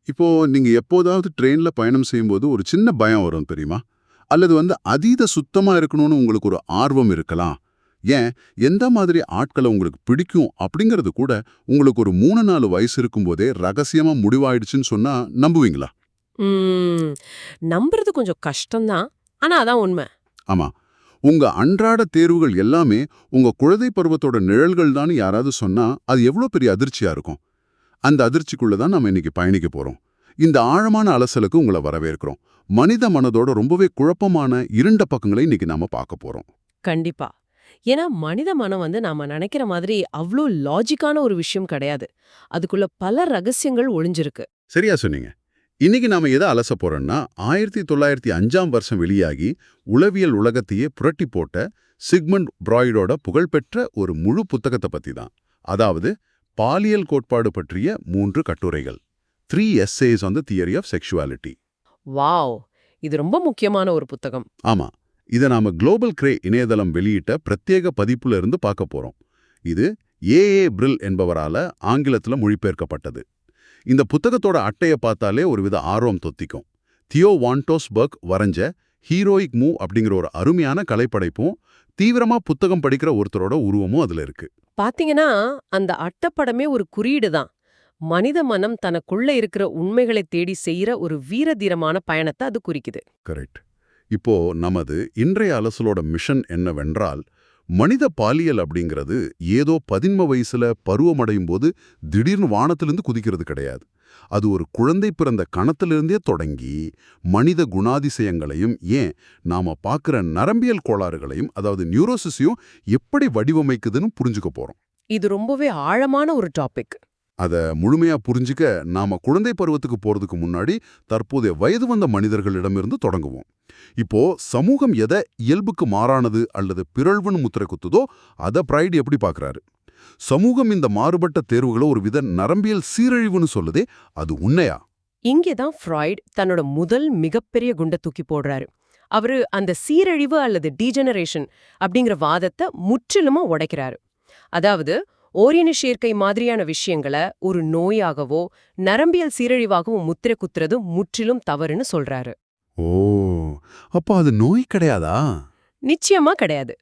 இப்போ நீங்க எப்போதாவது ட்ரெயின்ல பயணம் செய்யும்போது ஒரு சின்ன பயம் வரும் தெரியுமா? அல்லது அதீத சுத்தமா இருக்கணும்னு உங்களுக்கு ஒரு ஆர்வம் இருக்கலாம். ஏன் எந்த மாதிரி ஆட்கள உங்களுக்கு பிடிக்கும் அப்படிங்கிறது கூட உங்களுக்கு ஒரு 3, 4 வயசு இருக்கும்போதே ரகசியமா முடிவாயிடுச்சுன்னு சொன்னா நம்புவீங்களா? ம். நம்புறது கொஞ்சம் கஷ்டம் தான். ஆனா அதான் உண்மை. ஆமா. உங்க அன்றாட தேர்வுகள் எல்லாமே உங்க குழந்தை பருவத்தோட நிழல்கள் தான் யாராவது சொன்னா அது எவ்வளவு பெரிய அதிர்ச்சியா இருக்கும். அந்த அதிர்ச்சிக்குள்ள தான் நம்ம இன்னைக்கு பயணிக்க போறோம். இந்த ஆழமான அலசலுக்கு உங்களை வரவேற்கிறோம். மனித மனதோட ரொம்பவே குழப்பமான இருண்ட பக்கங்களை இன்னைக்கு நாம பார்க்க போறோம். கண்டிப்பா. ஏன்னா மனித மனம் நாம நினைக்கிற மாதிரி அவ்ளோ லாஜிக்கான ஒரு விஷயம் கிடையாது. அதுக்குள்ள பல ரகசியங்கள் ஒளிஞ்சிருக்கு. சரியா சொன்னீங்க. இன்னைக்கு நாம எதை அலச போறோம்னா 1905ஆம் வருஷம் வெளியாகி உளவியல் உலகத்தையே புரட்டி போட்ட சிக்மண்ட் ஃப்ராய்டோட புகழ்பெற்ற ஒரு முழு புத்தகத்தை பத்தி தான். அதாவது பாலியல் கோட்பாடு பற்றிய 3 கட்டுரைகள். 3 essays on the theory of sexuality. Wow! இது ரொம்ப முக்கியமான ஒரு புத்தகம். ஆமா. இதை நாம குளோபல் கிரே இணையதளம் வெளியிட்ட பிரத்யேக பதிப்புல இருந்து பார்க்க போறோம். இது பிரில் என்பவரால ஆங்கிலத்துல மொழிபெயர்க்கப்பட்டது. இந்த புத்தகத்தோட அட்டையை பார்த்தாலே ஒரு வித ஆர்வம் தொத்திக்கும். தியோ வான்டோஸ்பர்க் வரைஞ்ச ஹீரோயிக் மூவ் அப்படிங்கிற ஒரு அருமையான கலைப்படைப்பும் தீவிரமா புத்தகம் படிக்கிற ஒருத்தரோட உருவமும் அதுல இருக்கு. பாத்தீங்கன்னா, அந்த அட்டப்படமே ஒரு குறியீடு தான். மனித மனம் தனக்குள்ள இருக்கிற உண்மைகளை தேடி செய்யற ஒரு வீரதீரமான பயணத்தை அது குறிக்குது. கரெக்ட். இப்போ நமது இன்றைய அலசலோட மிஷன் என்னவென்றால், மனித பாலியல் அப்படிங்கிறது ஏதோ 11 வயசுல பருவமடையும் போது திடீர்னு வானத்திலிருந்து குதிக்கிறது கிடையாது. அது ஒரு குழந்தை பிறந்த கணத்திலிருந்தே தொடங்கி மனித குணாதிசயங்களையும் ஏன் நாம பார்க்கிற நரம்பியல் கோளாறுகளையும் அதாவது நியூரோசிஸையும் எப்படி வடிவமைக்குதுன்னு புரிஞ்சுக்க போறோம். இது ரொம்பவே ஆழமான ஒரு டாபிக். அதை முழுமையா புரிஞ்சுக்க நாம குழந்தை பருவத்துக்கு போறதுக்கு முன்னாடி தற்போதைய வயது வந்த மனிதர்களிடமிருந்து தொடங்குவோம். இப்போ சமூகம் எதை இயல்புக்கு மாறானது அல்லது பிறழ்வுன்னு முத்திரை குத்துதோ அதை பிரைட் எப்படி பார்க்கறாரு? சமூகம் இந்த மாறுபட்ட தேர்வுகளை ஒரு வித நரம்பியல் சீரழிவுன்னு சொல்லுதே, அது உண்மையா? இங்கேதான் ஃப்ராய்ட் தன்னோட முதல் மிகப்பெரிய குண்ட தூக்கி போடுறாரு. அவரு அந்த சீரழிவு அல்லது டீஜெனரேஷன் அப்படிங்கிற வாதத்தை முற்றிலுமா உடைக்கிறாரு. அதாவது ஓரின சேர்க்கை மாதிரியான விஷயங்களை ஒரு நோயாகவோ நரம்பியல் சீரழிவாகவோ முத்திரை குத்துறது முற்றிலும் தவறுன்னு சொல்றாரு. ஓ, அப்போ அது நோய் கிடையாதா? நிச்சயமா கிடையாது.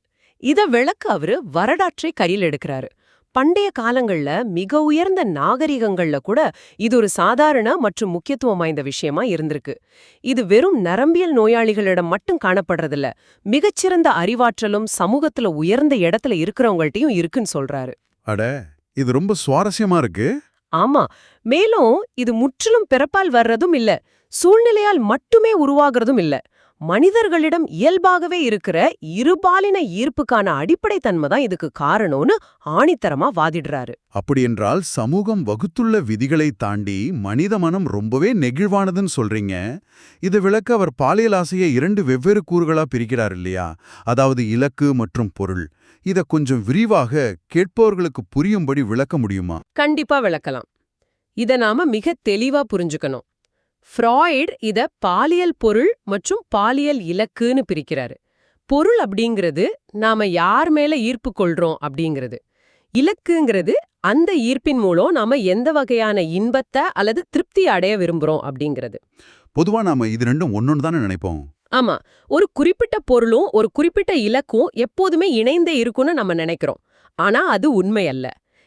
இத விளக்க அவரு வரலாற்றை கையில் எடுக்கிறாரு. பண்டைய காலங்கள்ல மிக உயர்ந்த நாகரிகங்கள்ல கூட இது ஒரு சாதாரண மற்றும் முக்கியத்துவம் வாய்ந்த விஷயமா இருந்திருக்கு. இது வெறும் நரம்பியல் நோயாளிகளிடம் மட்டும் காணப்படுறதில்ல, மிகச்சிறந்த அறிவாற்றலும் சமூகத்துல உயர்ந்த இடத்துல இருக்கிறவங்கள்ட்டயும் இருக்குன்னு சொல்றாரு. அட, இது ரொம்ப சுவாரஸ்யமா இருக்கு. ஆமா, மேலும் இது முற்றிலும் பிறப்பால் வர்றதும் இல்ல, சூழ்நிலையால் மட்டுமே உருவாகிறதும் இல்ல. மனிதர்களிடம் இயல்பாகவே இருக்கிற இருபாலின ஈர்ப்புக்கான அடிப்படை தன்மை தான் இதுக்கு காரணம்னு ஆணித்தரமா வாதிடுறாரு. அப்படியென்றால் சமூகம் வகுத்துள்ள விதிகளை தாண்டி மனித மனம் ரொம்பவே நெகிழ்வானதுன்னு சொல்றீங்க. இதை விளக்க அவர் பாலியல் ஆசையை 2 வெவ்வேறு கூறுகளா பிரிக்கிறார் இல்லையா? அதாவது இலக்கு மற்றும் பொருள். இத கொஞ்சம் விரிவாக கேட்பவர்களுக்கு புரியும்படி விளக்க முடியுமா? கண்டிப்பா விளக்கலாம். இத நாம மிக தெளிவா புரிஞ்சுக்கணும். ஃப்ராய்ட் இத பாலியல் பொருள் மற்றும் பாலியல் இலக்குன்னு பிரிக்கிறாரு. பொருள் அப்படிங்கிறது நாம யார் மேல ஈர்ப்பு கொள்றோம் அப்படிங்கிறது. இலக்குங்கிறது அந்த ஈர்ப்பின் மூலம் நாம எந்த வகையான இன்பத்தை அல்லது திருப்தி அடைய விரும்புறோம் அப்படிங்கிறது. பொதுவா நாம இது ரெண்டும் ஒன்னொன்னு தானே நினைப்போம். ஆமா, ஒரு குறிப்பிட்ட பொருளும் ஒரு குறிப்பிட்ட இலக்கும் எப்போதுமே இணைந்தே இருக்கும்னு நம்ம நினைக்கிறோம். ஆனா அது உண்மை அல்ல.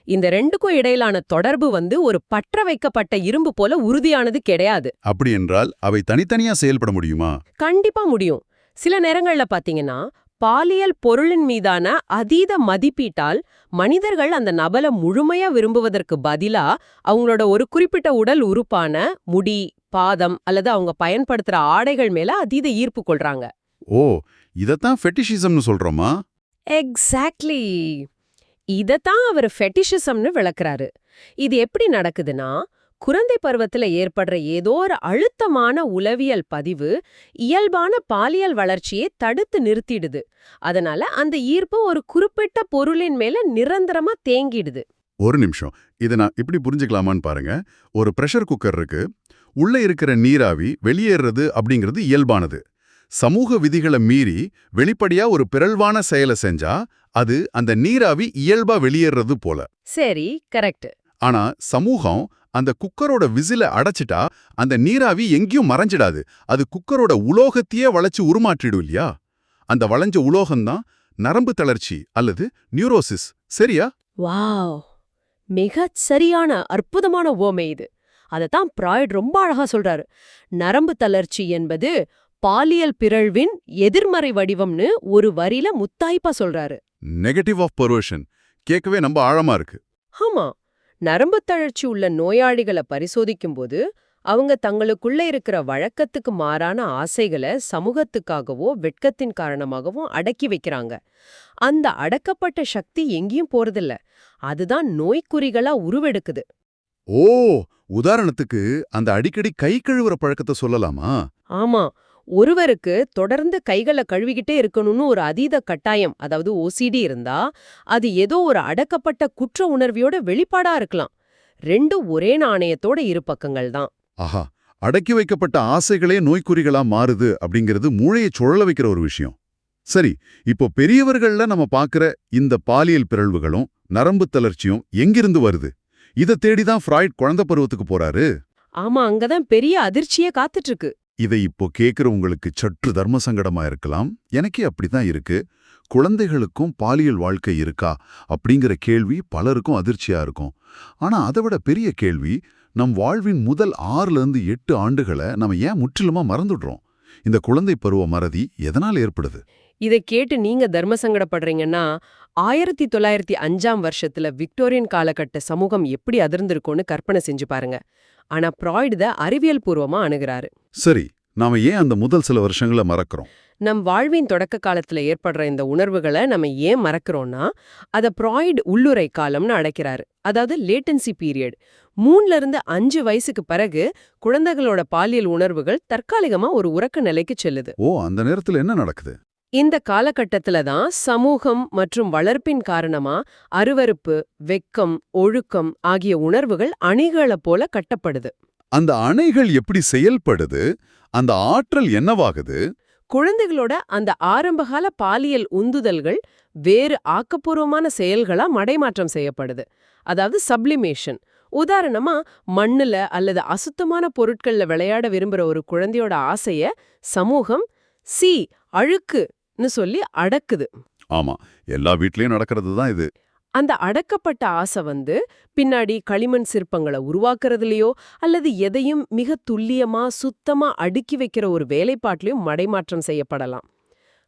இந்த ரெண்டுக்கும் இடையிலான தொடர்பு ஒரு பற்ற வைக்கப்பட்ட இரும்பு போல உறுதியானது கிடையாது. அப்படி என்றால் அவை தனித்தனியா செயல்பட முடியுமா? கண்டிப்பா முடியும். சில நேரங்கள்ல பாத்தீங்கன்னா பாலியல் பொருளின் மீதான அதீத மதிப்பீட்டால் மனிதர்கள் அந்த நபரை முழுமையா விரும்புவதற்கு பதிலா அவங்களோட ஒரு குறிப்பிட்ட உடல் உறுப்பான முடி, பாதம் அல்லது அவங்க பயன்படுத்துற ஆடைகள் மேல அதீத ஈர்ப்பு கொள்றாங்க. ஓ, இதத்தான் ஃபெட்டிஷிசம்னு சொல்றோமா? எக்ஸாக்ட்லி. இதத்தான் அவர் ஃபெட்டிஷிசம்னு விளக்குறாரு. இது எப்படி நடக்குதுன்னா, குழந்தை பருவத்துல ஏற்படுற ஏதோ ஒரு அழுத்தமான உளவியல் பதிவு இயல்பான பாலியல் வளர்ச்சியை தடுத்து நிறுத்திடுது. அதனால அந்த ஈர்ப்பு ஒரு குறிப்பிட்ட பொருளின் மேல நிரந்தரமா தேங்கிடுது. ஒரு நிமிஷம், இதை நான் இப்படி புரிஞ்சுக்கலாமான்னு பாருங்க. ஒரு பிரஷர் குக்கர் இருக்கு. உள்ள இருக்கிற நீராவி வெளியேறது அப்படிங்கிறது இயல்பானது. சமூக விதிகளை மீறி வெளிப்படையா ஒரு பிறழ்வான செயலை செஞ்சா அது அந்த நீராவி இயல்பா வெளியேறது போல. சரி, கரெக்ட். ஆனா சமூகம் அந்த குக்கரோட விசில அடைச்சிட்டா அந்த நீராவி எங்கேயும் மறைஞ்சிடாது. அது குக்கரோட உலோகத்தையே வளைச்சு உருமாற்றிடும் இல்லையா? அந்த வளைஞ்ச உலோகம்தான் நரம்பு தளர்ச்சி அல்லது நியூரோசிஸ். சரியா? வாவ், மிகச் சரியான அற்புதமான உவமை இது. அதத்தான் பிராய்ட் ரொம்ப அழகா சொல்றாரு. நரம்பு தளர்ச்சி என்பது பாலியல் பிறழ்வின் எதிர்மறை வடிவம்னு ஒரு வரியில முத்தாய்ப்பா சொல்றாரு. Negative of perversion. கேட்கவே ரொம்ப ஆழமா இருக்கு. ஆமா, நரம்பு தளர்ச்சி உள்ள நோயாளிகளை பரிசோதிக்கும்போது அவங்க தங்களுக்குள்ள இருக்கிற வழக்கத்துக்கு மாறான ஆசைகளை சமூகத்துக்காகவோ வெட்கத்தின் காரணமாகவோ அடக்கி வைக்கிறாங்க. அந்த அடக்கப்பட்ட சக்தி எங்கேயும் போறதில்ல. அதுதான் நோய்க்குறிகளா உருவெடுக்குது. ஓ, உதாரணத்துக்கு அந்த அடிக்கடி கை கழுவுற பழக்கத்தை சொல்லலாமா? ஆமா, ஒருவருக்கு தொடர்ந்து கைகளை கழுவிக்கிட்டே இருக்கணும்னு ஒரு அதீத கட்டாயம், அதாவது ஓசிடி இருந்தா அது ஏதோ ஒரு அடக்கப்பட்ட குற்ற உணர்வியோட வெளிப்பாடா இருக்கலாம். ரெண்டும் ஒரே நாணயத்தோட இரு பக்கங்கள் தான். ஆஹா, அடக்கி வைக்கப்பட்ட ஆசைகளே நோய்க்குறிகளா மாறுது அப்படிங்கிறது மூளையை சுழல வைக்கிற ஒரு விஷயம். சரி, இப்போ பெரியவர்கள்ல நம்ம பார்க்கிற இந்த பாலியல் பிறழ்வுகளும் நரம்பு தளர்ச்சியும் எங்கிருந்து வருது? இதை தேடிதான் ஃப்ராய்ட் குழந்தை பருவத்துக்கு போறாரு. ஆமா, அங்கதான் பெரிய அதிர்ச்சியே காத்துட்டு இருக்கு. இதை இப்போ கேட்கிறவங்களுக்கு சற்று தர்ம சங்கடமா இருக்கலாம். எனக்கே அப்படிதான் இருக்கு. குழந்தைகளுக்கும் பாலியல் வாழ்க்கை இருக்கா அப்படிங்கிற கேள்வி பலருக்கும் அதிர்ச்சியா இருக்கும். ஆனா அதை விட பெரிய கேள்வி, நம் வாழ்வின் முதல் 6 to 8 ஆண்டுகளை நம்ம ஏன் முற்றிலுமா மறந்துடுறோம்? இந்த குழந்தை பருவ மறதி எதனால் ஏற்படுது? இதை கேட்டு நீங்க தர்ம சங்கடப்படுறீங்கன்னா, 1905ஆம் வருஷத்துல விக்டோரியன் காலகட்ட சமூகம் எப்படி அதிர்ந்திருக்கும்னு கற்பனை செஞ்சு பாருங்க. ஆனா பிராய்ட் இத அறிவியல் பூர்வமா அணுகுறாரு. சரி, நாம ஏன் அந்த முதல் சில வருஷங்களை மறக்கிறோம்? நம் வாழ்வின் தொடக்க காலத்துல ஏற்படுற இந்த உணர்வுகளை நம்ம ஏன் மறக்கிறோம்னா, அத பிராய்ட் உள்ளுரை காலம்னு அழைக்கிறாரு. அதாவது லேட்டன்சி பீரியட். 3 to 5 வயசுக்கு பிறகு குழந்தைகளோட பாலியல் உணர்வுகள் தற்காலிகமா ஒரு உறக்க நிலைக்கு செல்லுது. ஓ, அந்த நேரத்துல என்ன நடக்குது? இந்த காலகட்டத்துல தான் சமூகம் மற்றும் வளர்ப்பின் காரணமா அருவருப்பு, வெக்கம், ஒழுக்கம் ஆகிய உணர்வுகள் அணிகளை போல கட்டப்படுது. அந்த அணைகள் எப்படி செயல்படுது? அந்த ஆற்றல் என்னவாகுது? குழந்தைகளோட அந்த ஆரம்பகால பாலியல் உந்துதல்கள் வேறு ஆக்கப்பூர்வமான செயல்களா மடைமாற்றம் செய்யப்படுது. அதாவது சப்ளிமேஷன். உதாரணமா, மண்ணுல அல்லது அசுத்தமான பொருட்கள்ல விளையாட விரும்புற ஒரு குழந்தையோட ஆசைய சமூகம் சி அழுக்குன்னு சொல்லி அடக்குது. ஆமா, எல்லா வீட்லயும் நடக்கிறது தான் இது. அந்த அடக்கப்பட்ட ஆசை பின்னாடி களிமண் சிற்பங்களை உருவாக்குறதுலயோ அல்லது எதையும் மிக துல்லியமா சுத்தமா அடுக்கி வைக்கிற ஒரு வேலைப்பாட்டிலையும் மடைமாற்றம் செய்யப்படலாம்.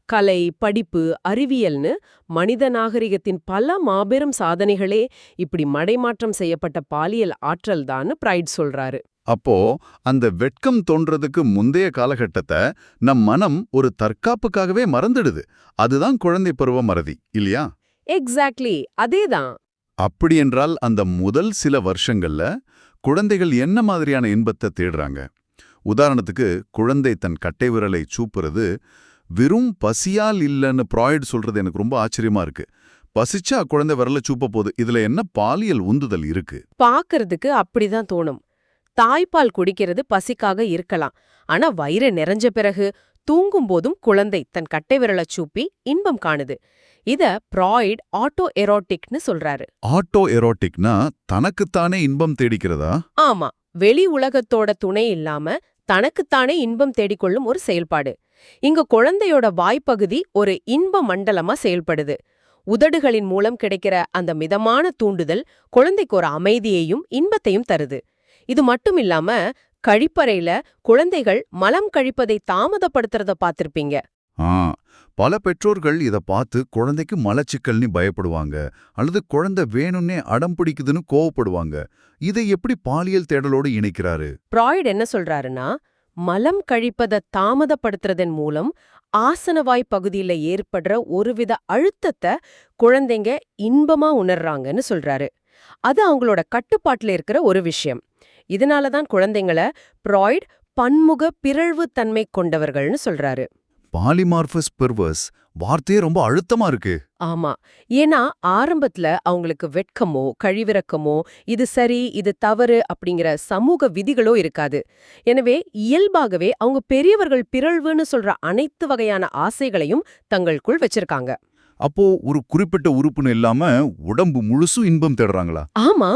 கலை, படிப்பு, அறிவியல்னு மனித நாகரிகத்தின் பல மாபெரும் சாதனைகளே இப்படி மடைமாற்றம் செய்யப்பட்ட பாலியல் ஆற்றல் தான்னு பிரைட் சொல்றாரு. அப்போ அந்த வெட்கம் தோன்றதுக்கு முந்தைய காலகட்டத்தை நம் மனம் ஒரு தற்காப்புக்காகவே மறந்துடுது. அதுதான் குழந்தை பருவ மறதி இல்லையா? எக்ஸாக்ட்லி, அதேதான். அப்படி என்றால் அந்த முதல் சில வருஷங்கள்ல குழந்தைகள் என்ன மாதிரியான இன்பத்தை தேடுறாங்க? உதாரணத்துக்கு, குழந்தை தன் கட்டை விரலை சூப்புறது வெறும் பசியால் இல்லைன்னு பிராய்ட் சொல்றது எனக்கு ரொம்ப ஆச்சரியமா இருக்கு. பசிச்சா குழந்தை விரல சூப்ப போது, இதுல என்ன பாலியல் உந்துதல் இருக்கு? பாக்குறதுக்கு அப்படிதான் தோணும். தாய்ப்பால் குடிக்கிறது பசிக்காக இருக்கலாம். ஆனா வயிறு நிறைஞ்ச பிறகு தூங்கும் போதும் குழந்தை தன் கட்டை விரலை சூப்பி இன்பம் காணுது. இத பிராய்ட் ஆட்டோ எரோட்டிக்னு சொல்றாரு. ஆட்டோ எரோட்டிக்னா தனக்குத்தானே இன்பம் தேடிக்கிறதா? ஆமா, வெளி உலகத்தோட துணை இல்லாம தனக்குத்தானே இன்பம் தேடிக்கொள்ளும் ஒரு செயல்பாடு. இங்க குழந்தையோட வாய்ப்பகுதி ஒரு இன்ப மண்டலமா செயல்படுது. உதடுகளின் மூலம் கிடைக்கிற அந்த மிதமான தூண்டுதல் குழந்தைக்கு ஒரு அமைதியையும் இன்பத்தையும் தருது. இது மட்டும் இல்லாம கழிப்பறையில குழந்தைகள் மலம் கழிப்பதை தாமதப்படுத்துறத பார்த்திருப்பீங்க. பல பெற்றோர்கள் இத பார்த்து குழந்தைக்கு மலச்சிக்கல்னு பயப்படுவாங்க, அல்லது குழந்தை வேணும்னே அடம் பிடிக்குதுன்னு கோவப்படுவாங்க. இதை எப்படி பாலியல் தேடலோடு இணைக்கிறாரு? பிராய்ட் என்ன சொல்றாருன்னா, மலம் கழிப்பதை தாமதப்படுத்துறதன் மூலம் ஆசனவாய் பகுதியில ஏற்படுற ஒருவித அழுத்தத்தை குழந்தைங்க இன்பமா உணர்றாங்கன்னு சொல்றாரு. அது அவங்களோட கட்டுப்பாட்டுல இருக்கிற ஒரு விஷயம். இதனாலதான் குழந்தைங்கள பிராய்ட் பன்முக பிறழ்வு தன்மை கொண்டவர்கள்னு சொல்றாரு. பாலிமார்பஸ் பெர்வர்ஸ் வார்த்தையே ரொம்ப அழுத்தமா இருக்கு. ஆமா, ஏன்னா ஆரம்பத்துல அவங்களுக்கு வெட்கமோ கழிவிறக்கமோ இது சரி இது தவறு அப்படிங்கிற சமூக விதிகளோ இருக்காது. எனவே இயல்பாகவே அவங்க பெரியவர்கள் பிறழ்வுன்னு சொல்ற அனைத்து வகையான ஆசைகளையும் தங்களுக்குள் வச்சிருக்காங்க. அப்போ ஒரு குறிப்பிட்ட உறுப்புன்னு இல்லாம உடம்பு முழுசும் இன்பம் தேடுறாங்களா? ஆமா,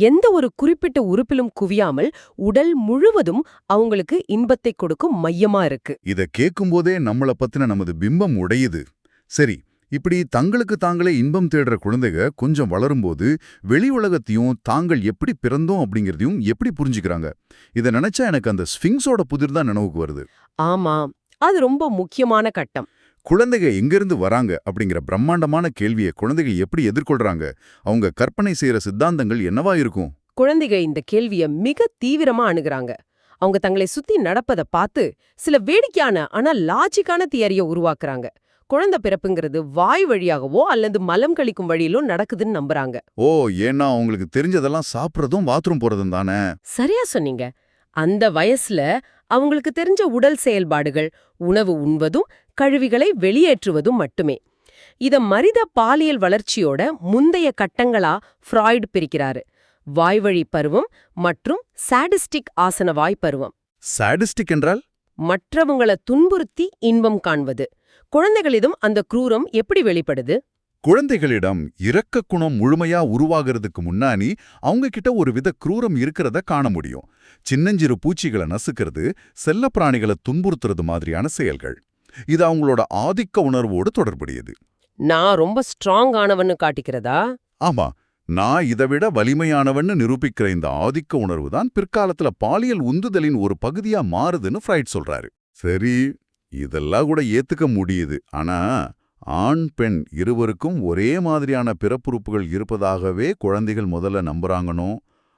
எந்த ஒரு குறிப்பிட்ட உறுப்பிலும் குவியாமல் உடல் முழுவதும் அவங்களுக்கு இன்பத்தை கொடுக்கும் மையமா இருக்கு. இத கேட்கும்போதே நம்மள பத்தின நமது பிம்பம் உடையுது. சரி, இப்படி தங்களுக்கு தாங்களே இன்பம் தேடுற குழந்தைங்க கொஞ்சம் வளரும்போது வெளி உலகத்தையும் தாங்கள் எப்படி பிறந்தோம் அப்படிங்கறதையும் எப்படி புரிஞ்சுக்கிறாங்க? இத நினைச்சா எனக்கு அந்த ஸ்பிங்ஸோட புதிர் தான் நினைவுக்கு வருது. ஆமா, அது ரொம்ப முக்கியமான கட்டம். குழந்தைங்க எங்கிருந்து வராங்க அப்படிங்கிற பிரம்மாண்டமான கேள்வியை குழந்தைகள் எப்படி எதிர்கொள்றாங்க? அவங்க கற்பனை செய்யற சித்தாந்தங்கள் என்னவா இருக்கும்? குழந்தைங்க இந்த கேள்விய மிக தீவிரமா அணுகுறாங்க. அவங்க தங்களை சுத்தி நடப்பத பார்த்து சில வேடிக்கையான ஆனா லாஜிக்கான தியரிய உருவாக்குறாங்க. குழந்தை பிறப்புங்கிறது வாய் வழியாகவோ அல்லது மலம் கழிக்கும் வழியிலோ நடக்குதுன்னு நம்புறாங்க. ஓ, ஏன்னா அவங்களுக்கு தெரிஞ்சதெல்லாம் சாப்பிட்றதும் பாத்ரூம் போறதும் தானே. சரியா சொன்னீங்க. அந்த வயசுல அவங்களுக்கு தெரிஞ்ச உடல் செயல்பாடுகள் உணவு உண்வதும் கழிவுகளை வெளியேற்றுவதும் மட்டுமே. இத மனித பாலியல் வளர்ச்சியோட முந்தைய கட்டங்களா ஃப்ராய்டு பிரிக்கிறாரு. வாய்வழி பருவம் மற்றும் சாடிஸ்டிக் ஆசன வாய்ப்பருவம். சாடிஸ்டிக் என்றால்? மற்றவங்கள துன்புறுத்தி இன்பம் காண்பது. குழந்தைகளிடம் அந்த குரூரம் எப்படி வெளிப்படுது? குழந்தைகளிடம் இரக்க குணம் முழுமையா உருவாகிறதுக்கு முன்னாடி அவங்க கிட்ட ஒரு வித குரூரம் இருக்கிறத காண முடியும். சின்னஞ்சிறு பூச்சிகளை நசுக்கிறது, செல்ல பிராணிகளை துன்புறுத்துறது மாதிரியான செயல்கள். இது அவங்களோட ஆதிக்க உணர்வோடு தொடர்புடையது. நான் ரொம்ப ஸ்ட்ராங் ஆனவன்னு காட்டிக்கிறதா? ஆமா, நான் இதை விட வலிமையானவன்னு நிரூபிக்கிற இந்த ஆதிக்க உணர்வு தான் பிற்காலத்துல பாலியல் உந்துதலின் ஒரு பகுதியா மாறுதுன்னு ஃப்ரைட் சொல்றாரு. சரி, இதெல்லாம் கூட ஏத்துக்க முடியுது. ஆனா ஆண் பெண் இருவருக்கும் ஒரே மாதிரியான பிறப்புறுப்புகள் இருப்பதாகவே குழந்தைகள் முதல்ல நம்புறாங்கனோ,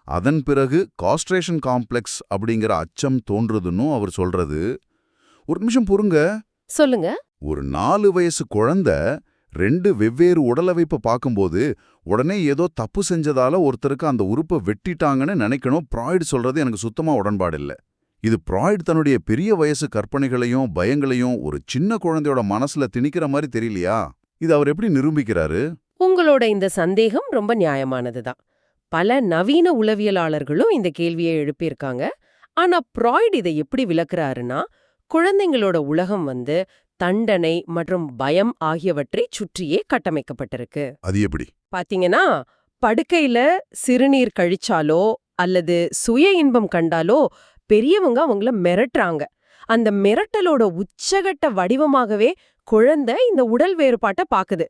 அதன் பிறகு காஸ்ட்ரேஷன் காம்ப்ளெக்ஸ் அப்படிங்கிற அச்சம் தோன்றுதுன்னு அவர் சொல்றது. ஒரு நிமிஷம் பொறுங்க. சொல்லுங்க. ஒரு 4 வயசு குழந்தை 2 வெவ்வேறு உடலமைப்பை பார்க்கும்போது உடனே ஏதோ தப்பு செஞ்சதால ஒருத்தருக்கு அந்த உறுப்பை வெட்டிட்டாங்கன்னு நினைக்கணும் ஃப்ராய்டு சொல்றது எனக்கு சுத்தமா உடன்பாடு இல்லை. இது ஃப்ராய்டு தன்னுடைய பெரிய வயசு கற்பனைகளையும் பயங்களையும் ஒரு சின்ன குழந்தையோட மனசுல திணிக்கிற மாதிரி தெரியலையா? இது அவர் எப்படி நிரூபிக்கிறாரு? உங்களோட இந்த சந்தேகம் ரொம்ப நியாயமானதுதான். பல நவீன உளவியலாளர்களும் இந்த கேள்வியை எழுப்பியிருக்காங்க. ஆனா ஃப்ராய்டு இதை எப்படி விளக்குறாருன்னா, குழந்தைங்களோட உலகம் தண்டனை மற்றும் பயம் ஆகியவற்றைச் சுற்றியே கட்டமைக்கப்பட்டிருக்கு. அது எப்படி? பாத்தீங்கன்னா, படுக்கையில சிறுநீர் கழிச்சாலோ அல்லது சுய இன்பம் கண்டாலோ பெரியவங்க அவங்கள மிரட்டுறாங்க. அந்த மிரட்டலோட உச்சகட்ட வடிவமாகவே குழந்தை இந்த உடல் வேறுபாட்டை பாக்குது.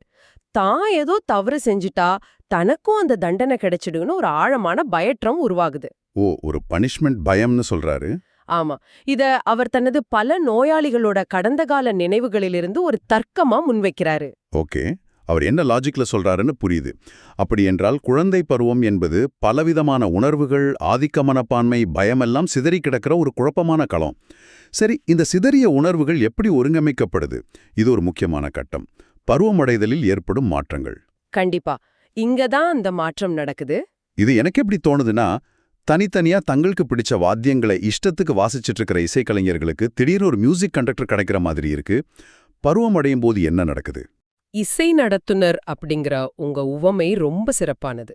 தான் ஏதோ தவறு செஞ்சுட்டா தனக்கும் அந்த தண்டனை கிடைச்சிடுன்னு ஒரு ஆழமான பயற்றம் உருவாகுது. ஓ, ஒரு பனிஷ்மெண்ட் பயம்னு சொல்றாரு. ஆமா, இத அவர் தனது பல நோயாளிகளோட கடந்த கால நினைவுகளிலிருந்து ஒரு தர்க்கமா முன்வைக்கிறாரு. ஓகே, அவர் என்ன லாஜிக்ல சொல்றாருன்னு புரியுது. அப்படி என்றால் குழந்தை பருவம் என்பது பலவிதமான உணர்வுகள், ஆதிக்க மனப்பான்மை, பயமெல்லாம் சிதறி கிடக்கிற ஒரு குழப்பமான களம். சரி, இந்த சிதறிய உணர்வுகள் எப்படி ஒருங்கமைக்கப்படுது? இது ஒரு முக்கியமான கட்டம். பருவமடைதலில் ஏற்படும் மாற்றங்கள். கண்டிப்பா, இங்கதான் அந்த மாற்றம் நடக்குது. இது எனக்கு எப்படி தோணுதுன்னா, தனித்தனியா தங்களுக்கு பிடிச்ச வாத்தியங்களை இஷ்டத்துக்கு வாசிச்சுட்டு இருக்கிற இசைக்கலைஞர்களுக்கு திடீர்னு ஒரு மியூசிக் கண்டக்டர் கிடைக்கிற மாதிரி இருக்கு. பருவமடையும் போது என்ன நடக்குது? இசை நடத்துனர் அப்படிங்கிற உங்க உவமை ரொம்ப சிறப்பானது.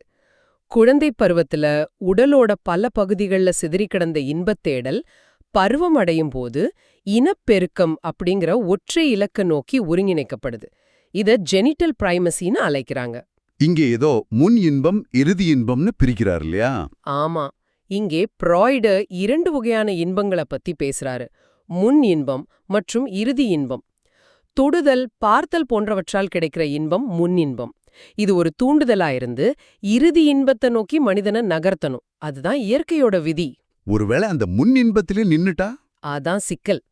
குழந்தை பருவத்துல உடலோட பல பகுதிகள்ல சிதறி கிடந்த இன்பத்தேடல் பருவமடையும் போது இனப்பெருக்கம் அப்படிங்கிற ஒற்றை இலக்க நோக்கி ஒருங்கிணைக்கப்படுது. இத ஜெனிட்டல் பிரைமசின்னு அழைக்கிறாங்க. இங்கே ஏதோ முன் இன்பம் இறுதி இன்பம்னு பிரிக்கிறார் இல்லையா? ஆமா, இங்கே ஃப்ராய்டு 2 வகையான இன்பங்களை பத்தி பேசுறாரு. முன் இன்பம் மற்றும் இறுதி இன்பம். தொடுதல், பார்த்தல் போன்றவற்றால் கிடைக்கிற இன்பம் முன் இன்பம். இது ஒரு தூண்டுதலா இருந்து இறுதி இன்பத்தை நோக்கி மனிதனை நகர்த்தணும். அதுதான் இயற்கையோட விதி. ஒருவேளை அந்த முன் இன்பத்திலே நின்னுட்டா? அதான் சிக்கல்.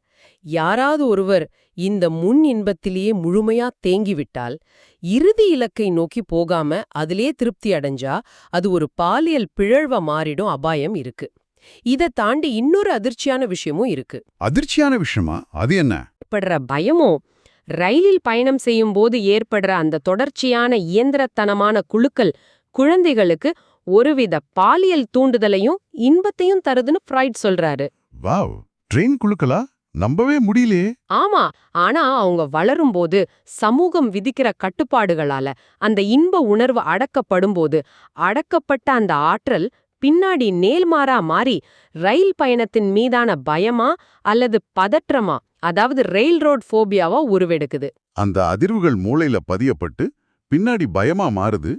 யாராவது ஒருவர் இந்த முன் இன்பத்திலேயே முழுமையா தேங்கிவிட்டால், இறுதி இலக்கை நோக்கி போகாம அதிலே திருப்தி அடைஞ்சா அது ஒரு பாலியல் பிழழ்வா மாறிடும் அபாயம் இருக்கு. இதை தாண்டி இன்னொரு அதிர்ச்சியான விஷயமும் இருக்கு. அதிர்ச்சியான விஷயமா? அது என்ன? ஏற்படுற பயமும் ரயிலில் பயணம் செய்யும் போது ஏற்படுற அந்த தொடர்ச்சியான இயந்திரத்தனமான குழுக்கள் குழந்தைகளுக்கு ஒருவித பாலியல் தூண்டுதலையும் இன்பத்தையும் தருதுன்னு ஃப்ராய்ட் சொல்றாரு. வாவ், ட்ரெயின் குழுக்களா? நம்பவே முடியலையே. ஆமா, ஆனா அவங்க வளரும்போது சமூகம் விதிக்கிற கட்டுப்பாடுகளால அந்த இன்ப உணர்வு அடக்கப்படும்போது அடக்கப்பட்ட அந்த ஆற்றல் பின்னாடி நேர்மாறா மாறி ரயில் பயணத்தின் மீதான பயமா அல்லது பதற்றமா அதாவது ரெயில் ரோட் ஃபோபியாவா உருவெடுக்குது. அந்த அதிர்வுகள் மூளையில பதியப்பட்டு பின்னாடி பயமா மாறுது.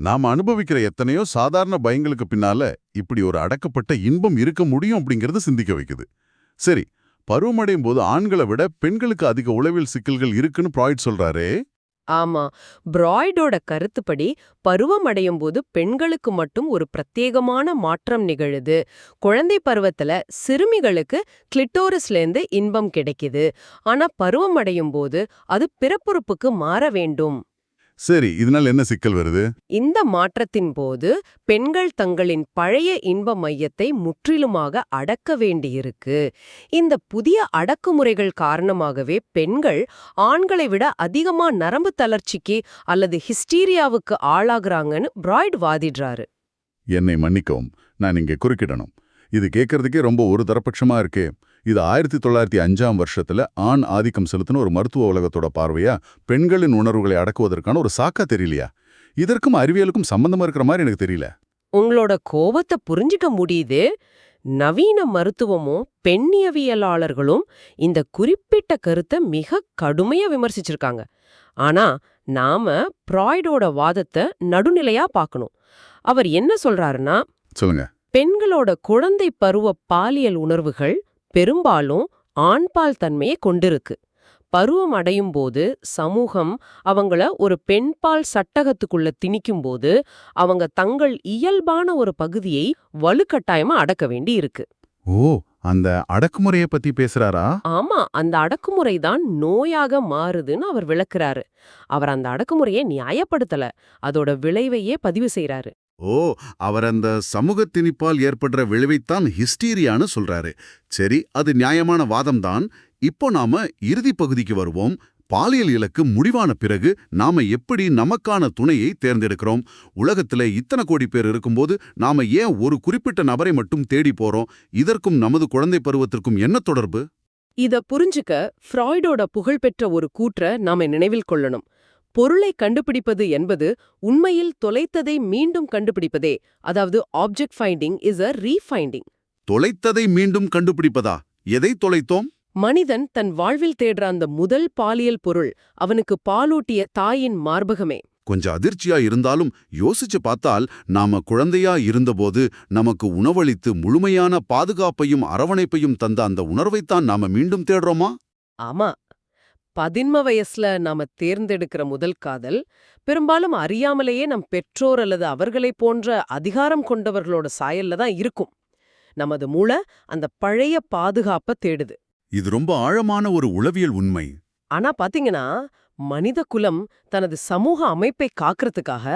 நாம அனுபவிக்கிற எத்தனையோ சாதாரண பயங்களுக்கு பின்னால இப்படி ஒரு அடக்கப்பட்ட இன்பம் இருக்க முடியும் அப்படிங்கறது சிந்திக்க வைக்குது. சரி, பருவமடையும் போது ஆண்களை விட பெண்களுக்கு அதிக உளவியல் சிக்கல்கள் இருக்குன்னு ஃப்ராய்ட் சொல்றாரே. ஆமா, பிராய்டோட கருத்துப்படி பருவமடையும் போது பெண்களுக்கு மட்டும் ஒரு பிரத்யேகமான மாற்றம் நிகழுது. குழந்தை பருவத்துல சிறுமிகளுக்கு கிளிட்டோரிஸ்லேருந்து இன்பம் கிடைக்குது. ஆனா பருவமடையும் போது அது பிறப்புறுப்புக்கு மாற வேண்டும். சரி, இதனால என்ன சிக்கல் வருது? இந்த மாற்றத்தின் போது பெண்கள் தங்களின் பழைய இன்ப மையத்தை முற்றிலுமாக அடக்க வேண்டியிருக்கு. இந்த புதிய அடக்குமுறைகள் காரணமாகவே பெண்கள் ஆண்களை விட அதிகமா நரம்பு தளர்ச்சிக்கு அல்லது ஹிஸ்டீரியாவுக்கு ஆளாகுறாங்கன்னு பிராய்ட் வாதிடுறாரு. என்னை மன்னிக்கவும், நான் இங்கே குறுக்கிடணும். இது கேட்கறதுக்கே ரொம்ப ஒரு தரபட்சமா இருக்கே. இது 1905ஆம் வருஷத்துல ஆண் ஆதிக்கம் செலுத்தின ஒரு மருத்துவ உலகத்தோட பார்வையா பெண்களின் உணர்வுகளை அடக்குவதற்கான ஒரு சாக்கா தெரியலையா? இதற்கும் அறிவியலுக்கும் சம்பந்தமா இருக்கிற மாதிரி எனக்கு தெரியல. உங்களோட கோபத்தை புரிஞ்சுக்க முடியுது. நவீன மருத்துவமும் பெண்ணியவியலாளர்களும் இந்த குறிப்பிட்ட கருத்தை மிக கடுமையா விமர்சிச்சிருக்காங்க. ஆனா நாம பிராய்டோட வாதத்தை நடுநிலையா பார்க்கணும். அவர் என்ன சொல்றாருன்னா, சொல்லுங்க. பெண்களோட குழந்தை பருவ பாலியல் உணர்வுகள் பெரும்பாலும் ஆண்பால் தன்மையை கொண்டிருக்கு. பருவம் அடையும் போது சமூகம் அவங்கள ஒரு பெண்பால் சட்டகத்துக்குள்ள திணிக்கும்போது அவங்க தங்கள் இயல்பான ஒரு பகுதியை வலுக்கட்டாயமா அடக்க வேண்டி இருக்கு. ஓ, அந்த அடக்குமுறைய பத்தி பேசுறாரா? ஆமா, அந்த அடக்குமுறை தான் நோயாக மாறுதுன்னு அவர் விளக்குறாரு. அவர் அந்த அடக்குமுறையை நியாயப்படுத்தல, அதோட விளைவையே பதிவு செய்றாரு. ஓ, அவர் அந்த சமூக திணிப்பால் ஏற்படுற விளைவைத்தான் ஹிஸ்டீரியான்னு சொல்றாரு. சரி, அது நியாயமான வாதம்தான். இப்போ நாம இறுதி பகுதிக்கு வருவோம். பாலியல் இலக்கு முடிவான பிறகு நாம எப்படி நமக்கான துணையை தேர்ந்தெடுக்கிறோம்? உலகத்துல இத்தனை கோடி பேர் இருக்கும்போது நாம ஏன் ஒரு குறிப்பிட்ட நபரை மட்டும் தேடி போறோம்? இதற்கும் நமது குழந்தை பருவத்திற்கும் என்ன தொடர்பு? இத புரிஞ்சுக்க ஃப்ராய்டோட புகழ்பெற்ற ஒரு கூற்ற நாம நினைவில் கொள்ளணும். பொருளை கண்டுபிடிப்பது என்பது உண்மையில் தொலைத்ததை மீண்டும் கண்டுபிடிப்பதே. அதாவது ஆப்ஜெக்ட் ஃபைண்டிங் இஸ் அ ரீஃபைண்டிங். தொலைத்ததை மீண்டும் கண்டுபிடிப்பதா? எதை தொலைத்தோம்? மனிதன் தன் வாழ்வில் தேடுற அந்த முதல் பாலியல் பொருள் அவனுக்கு பாலூட்டிய தாயின் மார்பகமே. கொஞ்சம் அதிர்ச்சியா இருந்தாலும் யோசிச்சு பார்த்தால், நாம குழந்தையா இருந்தபோது நமக்கு உணவளித்து முழுமையான பாதுகாப்பையும் அரவணைப்பையும் தந்த அந்த உணர்வைத்தான் நாம மீண்டும் தேடுறோமா? ஆமா, 15 வயசுல நாம தேர்ந்தெடுக்கிற முதல் காதல் பெரும்பாலும் அறியாமலேயே நம் பெற்றோர் அல்லது அவர்களைப் போன்ற அதிகாரம் கொண்டவர்களோட சாயல்ல தான் இருக்கும். நமது மூளை அந்த பழைய பாதுகாப்ப தேடுது. இது ரொம்ப ஆழமான ஒரு உளவியல் உண்மை. ஆனா பாத்தீங்கன்னா, மனித குலம் தனது சமூக அமைப்பை காக்கிறதுக்காக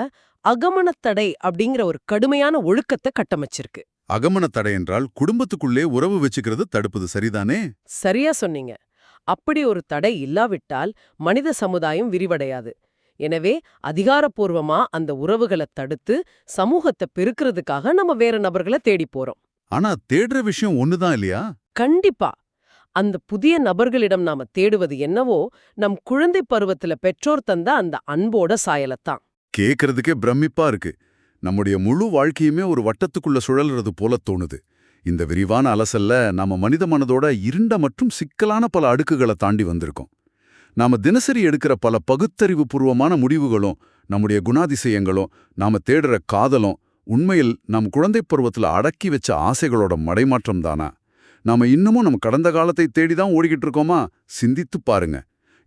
அகமணத்தடை அப்படிங்கிற ஒரு கடுமையான ஒழுக்கத்தை கட்டமைச்சிருக்கு. அகமண தடை என்றால் குடும்பத்துக்குள்ளே உறவு வச்சுக்கிறது தடுப்பது, சரிதானே? சரியா சொன்னீங்க. அப்படி ஒரு தடை இல்லாவிட்டால் மனித சமுதாயம் விரிவடையாது. எனவே அதிகாரப்பூர்வமா அந்த உறவுகளை தடுத்து சமூகத்தை பெருக்கிறதுக்காக நம்ம வேற நபர்களை தேடி போறோம். ஆனா தேடுற விஷயம் ஒண்ணுதான் இல்லையா? கண்டிப்பா. அந்த புதிய நபர்களிடம் நாம தேடுவது என்னவோ நம் குழந்தை பருவத்துல பெற்றோர் தந்த அந்த அன்போட சாயலத்தான். கேக்குறதுக்கே பிரமிப்பா இருக்கு. நம்முடைய முழு வாழ்க்கையுமே ஒரு வட்டத்துக்குள்ள சுழல்றது போல தோணுது. இந்த விரிவான அலசல்ல நாம மனித மனதோட இருண்ட மற்றும் சிக்கலான பல அடுக்குகளை தாண்டி வந்திருக்கோம். நாம தினசரி எடுக்கிற பல பகுத்தறிவு பூர்வமான முடிவுகளும் நம்முடைய குணாதிசயங்களும் நாம தேடுற காதலும் உண்மையில் நம் குழந்தை பருவத்துல அடக்கி வச்ச ஆசைகளோட மடைமாற்றம் தானா? நாம இன்னமும் நம்ம கடந்த காலத்தை தேடிதான் ஓடிக்கிட்டு இருக்கோமா? சிந்தித்து பாருங்க.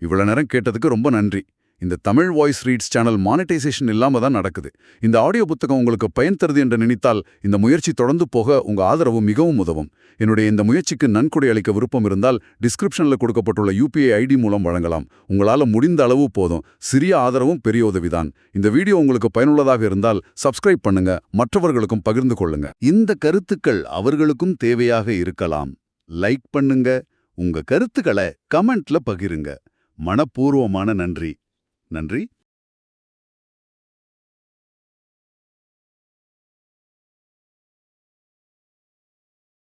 இவ்வளவு நேரம் கேட்டதுக்கு ரொம்ப நன்றி. இந்த Tamil voice reads channel monetisation இல்லாம தான் நடக்குது. இந்த ஆடியோ புத்தகம் உங்களுக்கு பயன் தருது என்று நினைத்தால் இந்த முயற்சி தொடர்ந்து போக உங்க ஆதரவு மிகவும் உதவும். என்னுடைய இந்த முயற்சிக்கு நன்கொடை அளிக்க விருப்பம் இருந்தால் டிஸ்கிரிப்ஷன்ல கொடுக்கப்பட்டுள்ள UPI ID மூலம் வழங்கலாம். உங்களால முடிந்த அளவு போதும். சிறிய ஆதரவும் பெரிய உதவிதான். இந்த வீடியோ உங்களுக்கு பயனுள்ளதாக இருந்தால் சப்ஸ்கிரைப் பண்ணுங்க, மற்றவர்களுக்கும் பகிர்ந்து கொள்ளுங்க. இந்த கருத்துக்கள் அவர்களுக்கும் தேவையாக இருக்கலாம். லைக் பண்ணுங்க, உங்க கருத்துக்களை கமெண்ட்ல பகிருங்க. மனப்பூர்வமான நன்றி. நன்றி.